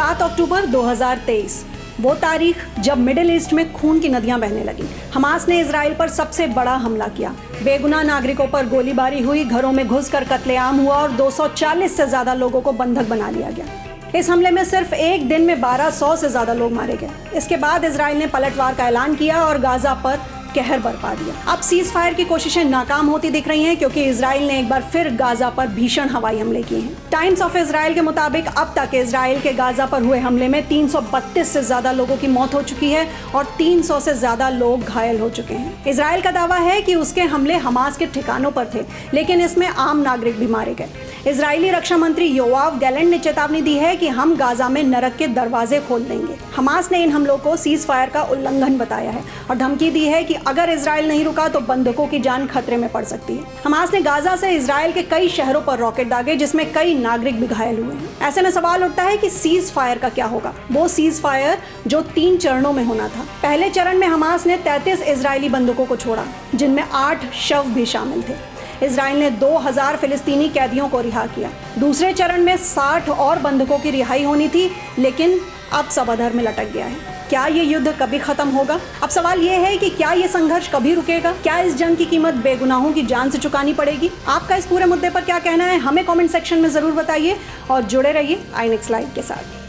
7 अक्टूबर 2023 वो तारीख जब मिडिल ईस्ट में खून की नदियां बहने लगी। हमास ने इजराइल पर सबसे बड़ा हमला किया। बेगुनाह नागरिकों पर गोलीबारी हुई, घरों में घुसकर कत्लेआम हुआ और 240 से ज्यादा लोगों को बंधक बना लिया गया। इस हमले में सिर्फ एक दिन में 1200 से ज्यादा लोग मारे गए। इसके बाद इजराइल ने पलटवार का ऐलान किया और गाजा पर कहर बरपा दिया। अब सीज फायर की कोशिशें नाकाम होती दिख रही हैं क्योंकि इजराइल ने एक बार फिर गाजा पर भीषण हवाई हमले किए हैं। टाइम्स ऑफ इजराइल के मुताबिक अब तक इजराइल के गाजा पर हुए हमले में 332 से ज्यादा लोगों की मौत हो चुकी है और 300 से ज्यादा लोग घायल हो चुके हैं। इजराइल का दावा है कि उसके हमले हमास के ठिकानों पर थे, लेकिन इसमें आम नागरिक भी मारे गए। इजरायली रक्षा मंत्री योआव गैलेंट ने चेतावनी दी है कि हम गाजा में नरक के दरवाजे खोल देंगे। हमास ने इन हमलों को सीज फायर का उल्लंघन बताया है और धमकी दी है कि अगर इजराइल नहीं रुका तो बंधकों की जान खतरे में पड़ सकती है। हमास ने गाजा से इजराइल के कई शहरों पर रॉकेट दागे, जिसमें कई नागरिक भी घायल हुए हैं। ऐसे में सवाल उठता है कि सीज फायर का क्या होगा। वो सीज फायर जो 3 चरणों में होना था। पहले चरण में हमास ने 33 इजरायली बंधकों को छोड़ा, जिनमें 8 शव भी शामिल थे। इजराइल ने 2000 फिलिस्तीनी कैदियों को रिहा किया। दूसरे चरण में 60 और बंधकों की रिहाई होनी थी, लेकिन अब सब अधर में लटक गया है। क्या ये युद्ध कभी खत्म होगा? अब सवाल ये है कि क्या ये संघर्ष कभी रुकेगा? क्या इस जंग की कीमत बेगुनाहों की जान से चुकानी पड़ेगी? आपका इस पूरे मुद्दे पर क्या कहना है, हमें कमेंट सेक्शन में जरूर बताइए और जुड़े रहिए आई नेक्स्ट लाइव के साथ।